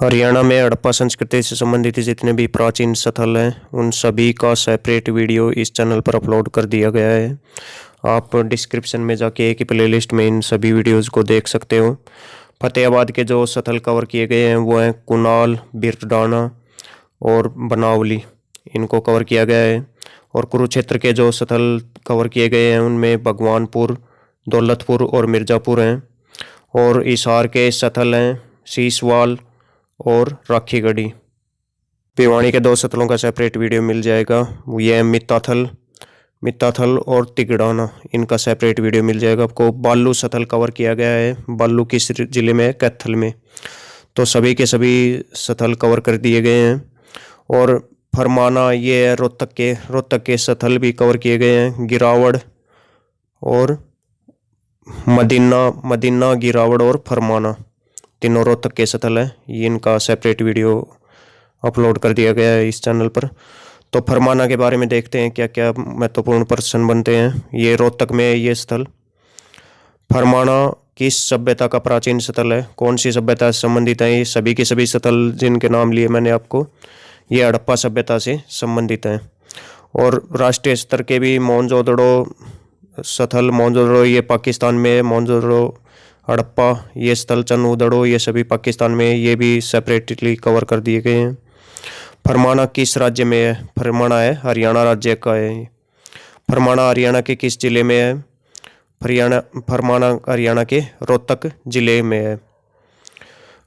हरियाणा में हड़प्पा संस्कृति से संबंधित जितने भी प्राचीन स्थल हैं उन सभी का सेपरेट वीडियो इस चैनल पर अपलोड कर दिया गया है। आप डिस्क्रिप्शन में जाके एक ही प्लेलिस्ट में इन सभी वीडियोस को देख सकते हो। फतेहाबाद के जो स्थल कवर किए गए हैं वो हैं कुनाल, बिरडाना और बनावली, इनको कवर किया गया है। और कुरुक्षेत्र के जो स्थल कवर किए गए हैं उनमें भगवानपुर, दौलतपुर और मिर्ज़ापुर हैं। और हिसार के स्थल हैं सीसवाल और राखीगढ़ी। भिवानी के दो स्थलों का सेपरेट वीडियो मिल जाएगा, ये है मित्ताथल और तिगड़ाना, इनका सेपरेट वीडियो मिल जाएगा आपको। बालू स्थल कवर किया गया है, बालू किस जिले में है? कैथल में। तो सभी के सभी स्थल कवर कर दिए गए हैं। और फरमाना, ये है रोहतक के स्थल भी कवर किए गए हैं। गिरावड़ और मदीना, गिरावड़ और फरमाना, तीनों रोहतक के स्थल है। ये इनका सेपरेट वीडियो अपलोड कर दिया गया है इस चैनल पर। तो फरमाना के बारे में देखते हैं क्या क्या महत्वपूर्ण प्रश्न बनते हैं। ये रोहतक में है ये स्थल। फरमाना किस सभ्यता का प्राचीन स्थल है? कौन सी सभ्यता से संबंधित है? ये सभी के सभी स्थल जिनके नाम लिए मैंने आपको, ये हड़प्पा सभ्यता से संबंधित हैं। और राष्ट्रीय स्तर के भी मोहनजोदड़ो ये पाकिस्तान में है। मोहनजोदड़ो, हड़प्पा, ये स्थल चन्नूदड़ो, ये सभी पाकिस्तान में, ये भी सेपरेटली कवर कर दिए गए हैं। फरमाना किस राज्य में है? फरमाना है हरियाणा राज्य का है। फरमाना हरियाणा के किस जिले में है? फरमाना हरियाणा के रोहतक जिले में है।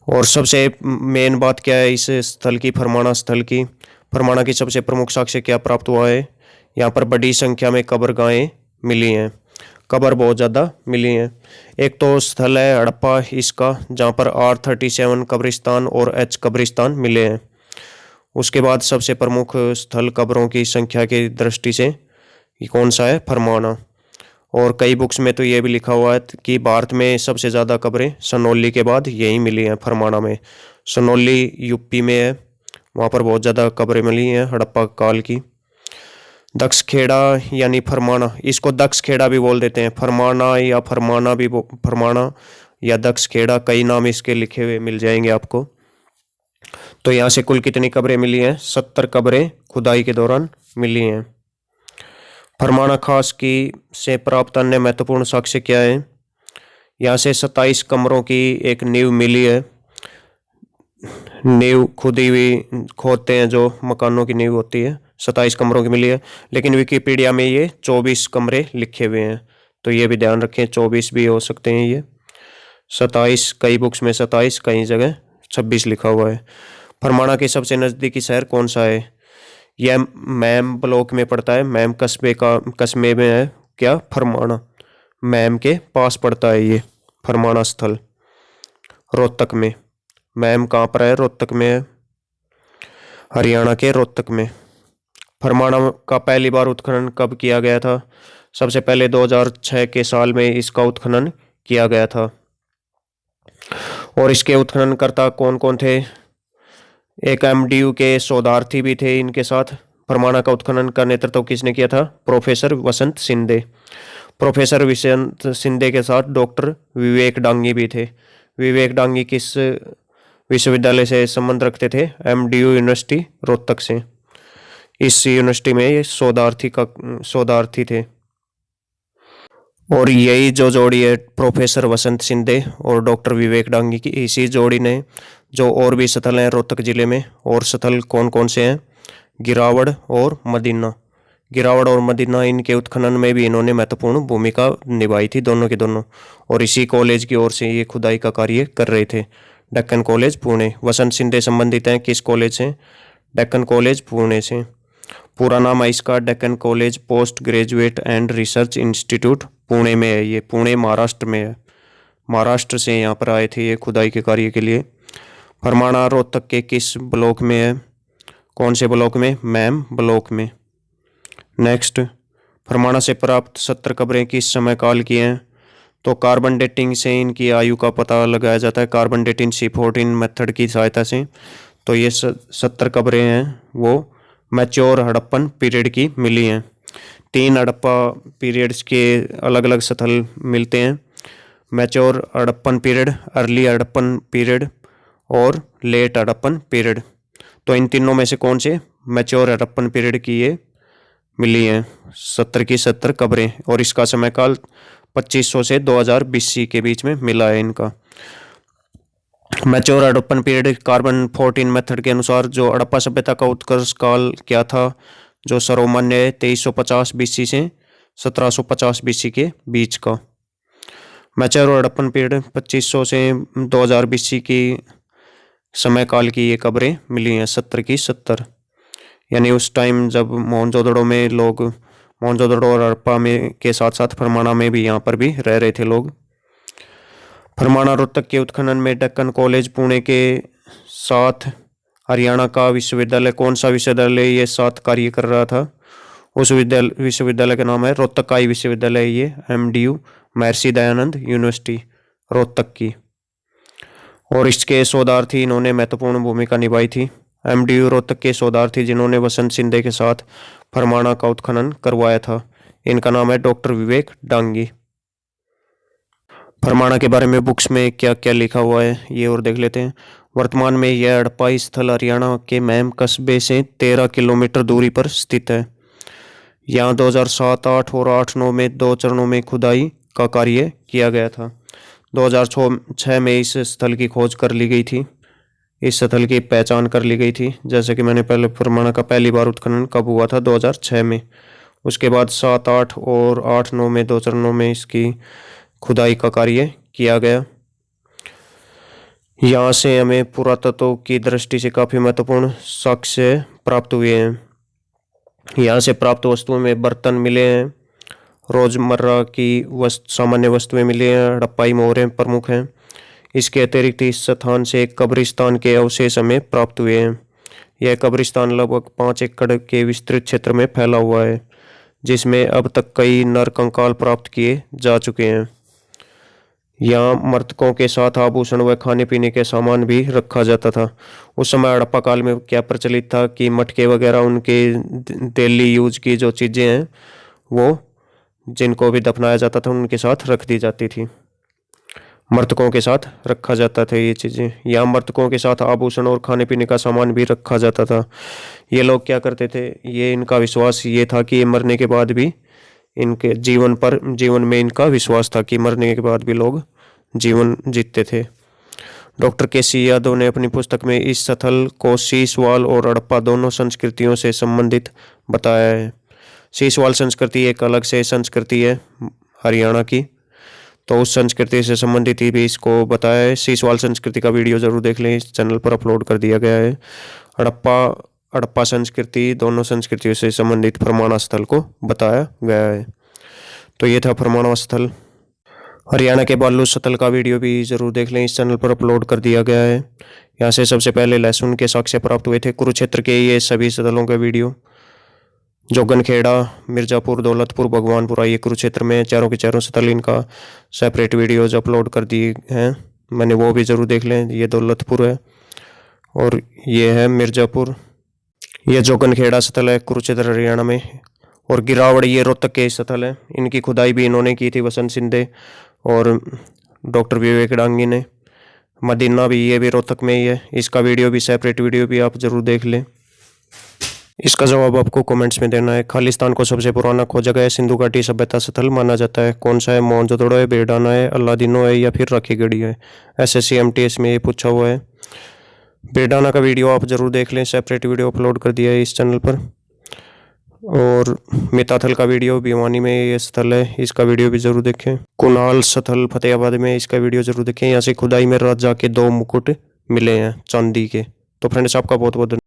और सबसे मेन बात क्या है इस स्थल की, फरमाना स्थल की? फरमाना की सबसे प्रमुख साक्ष्य क्या प्राप्त हुआ है? यहाँ पर बड़ी संख्या में कब्रगाहें मिली हैं, कब्र बहुत ज़्यादा मिली हैं। एक तो स्थल है हड़प्पा इसका, जहाँ पर R37 कब्रिस्तान और H कब्रिस्तान मिले हैं। उसके बाद सबसे प्रमुख स्थल कब्रों की संख्या की दृष्टि से ये कौन सा है? फरमाना। और कई बुक्स में तो ये भी लिखा हुआ है कि भारत में सबसे ज़्यादा कब्रें सनौली के बाद यही मिली हैं, फरमाना में। सनौली यूपी में है, वहाँ पर बहुत ज़्यादा कब्रें मिली हैं हड़प्पा काल की। दक्षखेड़ा यानी फरमाना, इसको दक्षखेड़ा भी बोल देते हैं, फरमाना या फरमाना या दक्षखेड़ा, कई नाम इसके लिखे हुए मिल जाएंगे आपको। तो यहाँ से कुल कितनी कब्रें मिली हैं? 70 कब्रें खुदाई के दौरान मिली हैं। फरमाना खास की से प्राप्त अन्य महत्वपूर्ण साक्ष्य क्या है? यहाँ से 27 कमरों की एक नींव मिली है। नींव खुदी हुई खोदते हैं जो मकानों की नींव होती है, 27 कमरों की मिली है। लेकिन विकिपीडिया में ये 24 कमरे लिखे हुए हैं, तो ये भी ध्यान रखें, 24 भी हो सकते हैं ये। 27, कई बुक्स में 27, कई जगह 26 लिखा हुआ है। फरमाना के सबसे नज़दीकी शहर कौन सा है? यह मैम ब्लॉक में पड़ता है, मैम कस्बे में है क्या? फरमाना मैम के पास पड़ता है ये फरमाना स्थल, रोहतक में। मैम कहाँ पर है? रोहतक में है, हरियाणा के रोहतक में। फरमाना का पहली बार उत्खनन कब किया गया था? सबसे पहले 2006 के साल में इसका उत्खनन किया गया था। और इसके उत्खननकर्ता कौन कौन थे? एक MDU के शोधार्थी भी थे इनके साथ। फरमाना का उत्खनन का नेतृत्व किसने किया था? प्रोफेसर वसंत शिंदे। प्रोफेसर वसंत शिंदे के साथ डॉक्टर विवेक डांगी भी थे। विवेक डांगी किस विश्वविद्यालय से संबंध रखते थे? MDU यूनिवर्सिटी रोहतक से। इस यूनिवर्सिटी में ये शोधार्थी थे। और यही जो जोड़ी है प्रोफेसर वसंत शिंदे और डॉक्टर विवेक डांगी की, इसी जोड़ी ने जो और भी स्थल हैं रोहतक जिले में, और स्थल कौन कौन से हैं? गिरावड़ और मदीना, इनके उत्खनन में भी इन्होंने महत्वपूर्ण भूमिका निभाई थी, दोनों के दोनों। और इसी कॉलेज की ओर से ये खुदाई का कार्य कर रहे थे, डेक्कन कॉलेज पुणे। वसंत शिंदे संबंधित हैं किस कॉलेज से? डेक्कन कॉलेज पुणे से। पूरा नाम है इसका Deccan college post graduate and research institute, Pune में है ये, पुणे महाराष्ट्र में है। महाराष्ट्र से यहाँ पर आए थे ये खुदाई के कार्य के लिए। फरमाना रोहतक के किस ब्लॉक में है? कौन से ब्लॉक में? मैम ब्लॉक में। नेक्स्ट, फरमाना से प्राप्त 70 कब्रें किस समय काल की हैं? तो कार्बन डेटिंग से इनकी आयु का पता लगाया जाता है, कार्बन डेटिंग C14 मेथड की सहायता से। तो ये 70 कब्रें हैं वो मैच्योर हड़प्पन पीरियड की मिली हैं। 3 हड़प्पा पीरियड्स के अलग अलग स्थल मिलते हैं, mature Harappan period, early Harappan period और लेट हड़प्पन पीरियड। तो इन तीनों में से कौन से मैच्योर हड़प्पन पीरियड की ये मिली हैं 70 की 70 कब्रें, और इसका समय काल 2500 से 2000 BC के बीच में मिला है इनका। Mature Harappan period carbon 14 method के अनुसार जो हड़प्पा सभ्यता का उत्कर्ष काल क्या था, जो सर्वमान्य है 2350 BC से 1750 BC के बीच का। मैच्योर हड़प्पन पीरियड 2500 से 2000 BC की समय काल की ये कब्रें मिली हैं 70 की 70, यानी उस टाइम जब मोहनजोदड़ो में लोग, मोहनजोदड़ो और हड़प्पा में के साथ साथ फरमाना में भी यहाँ पर भी रह रहे थे लोग। फरमाना रोहतक के उत्खनन में डेक्कन कॉलेज पुणे के साथ हरियाणा का विश्वविद्यालय, कौन सा विश्वविद्यालय ये साथ कार्य कर रहा था, उस विश्वविद्यालय का नाम है रोहतकाई विश्वविद्यालय, ये MDU महर्षि दयानंद यूनिवर्सिटी रोहतक की। और इसके शोधार्थी इन्होंने महत्वपूर्ण भूमिका निभाई थी। MDU रोहतक के शोधार्थी जिन्होंने वसंत सिंधे के साथ फरमाना का उत्खनन करवाया था, इनका नाम है डॉक्टर विवेक डांगी। फरमाना के बारे में बुक्स में क्या क्या लिखा हुआ है ये और देख लेते हैं। वर्तमान में यह हड़प्पा स्थल हरियाणा के महम कस्बे से 13 किलोमीटर दूरी पर स्थित है। यहाँ 2007-8 और 8-9 में 2 चरणों में खुदाई का कार्य किया गया था। 2006 में इस स्थल की खोज कर ली गई थी, इस स्थल की पहचान कर ली गई थी। जैसे कि मैंने पहले फरमाना का पहली बार उत्खनन कब हुआ था, 2006 में। उसके बाद 7-8 और 8-9 में 2 चरणों में इसकी खुदाई का कार्य किया गया। यहाँ से हमें पुरातत्व की दृष्टि से काफ़ी महत्वपूर्ण साक्ष्य प्राप्त हुए हैं। यहाँ से प्राप्त वस्तुओं में बर्तन मिले हैं, रोजमर्रा की सामान्य वस्तुएं मिली हैं, हड़प्पाई मोहरें प्रमुख हैं। इसके अतिरिक्त इस स्थान से एक कब्रिस्तान के अवशेष हमें प्राप्त हुए हैं। यह कब्रिस्तान लगभग 5 एकड़ के विस्तृत क्षेत्र में फैला हुआ है, जिसमें अब तक कई नर कंकाल प्राप्त किए जा चुके हैं। यहाँ मृतकों के साथ आभूषण व खाने पीने के सामान भी रखा जाता था। उस समय हड़प्पा काल में क्या प्रचलित था कि मटके वगैरह, उनके डेली यूज की जो चीज़ें हैं वो जिनको भी दफनाया जाता था उनके साथ रख दी जाती थी, मृतकों के साथ रखा जाता था ये चीज़ें। यहाँ मृतकों के साथ आभूषण और खाने पीने का सामान भी रखा जाता था। ये लोग क्या करते थे, ये इनका विश्वास ये था कि ये मरने के बाद भी इनके जीवन में इनका विश्वास था कि मरने के बाद भी लोग जीवन जीते थे। डॉक्टर KC यादव ने अपनी पुस्तक में इस स्थल को सीसवाल और हड़प्पा दोनों संस्कृतियों से संबंधित बताया है। सीसवाल संस्कृति एक अलग से संस्कृति है हरियाणा की, तो उस संस्कृति से संबंधित ही भी इसको बताया है। सीसवाल संस्कृति का वीडियो जरूर देख लें, इस चैनल पर अपलोड कर दिया गया है। हड़प्पा संस्कृति दोनों संस्कृतियों से संबंधित फरमाना स्थल को बताया गया है। तो ये था फरमाना स्थल। हरियाणा के बालू स्थल का वीडियो भी जरूर देख लें, इस चैनल पर अपलोड कर दिया गया है। यहाँ से सबसे पहले लहसुन के साक्ष्य प्राप्त हुए थे। कुरुक्षेत्र के ये सभी स्थलों का वीडियो, जोगनखेड़ा, मिर्जापुर, दौलतपुर, भगवानपुरा, ये कुरुक्षेत्र में चारों के चारों स्थल, इनका सेपरेट वीडियोज अपलोड कर दिए हैं मैंने, वो भी ज़रूर देख लें। ये दौलतपुर है और ये है मिर्जापुर। ये जोगनखेड़ा स्थल है कुरुक्षेत्र हरियाणा में। और गिरावड़ ये रोहतक के स्थल है, इनकी खुदाई भी इन्होंने की थी वसंत सिंधे और डॉक्टर विवेक डांगी ने। मदीना भी ये भी रोहतक में ही है, इसका वीडियो भी सेपरेट वीडियो भी आप ज़रूर देख लें। इसका जवाब आपको कमेंट्स में देना है। खालिस्तान को सबसे पुराना खोजा गया सिंधु घाटी सभ्यता स्थल माना जाता है, कौन सा है? मोहनजोदड़ो है, बेडाना है, अलादीनो है या फिर राखीगढ़ी है। SSC MTS में ये पूछा हुआ है। बेडाना का वीडियो आप जरूर देख लें, सेपरेट वीडियो अपलोड कर दिया है इस चैनल पर। और मिताथल का वीडियो भिवानी में ये स्थल है, इसका वीडियो भी जरूर देखें। कुनाल स्थल फतेहाबाद में, इसका वीडियो जरूर देखें। यहाँ से खुदाई में राजा के 2 मुकुट मिले हैं चांदी के। तो फ्रेंड्स आपका बहुत बहुत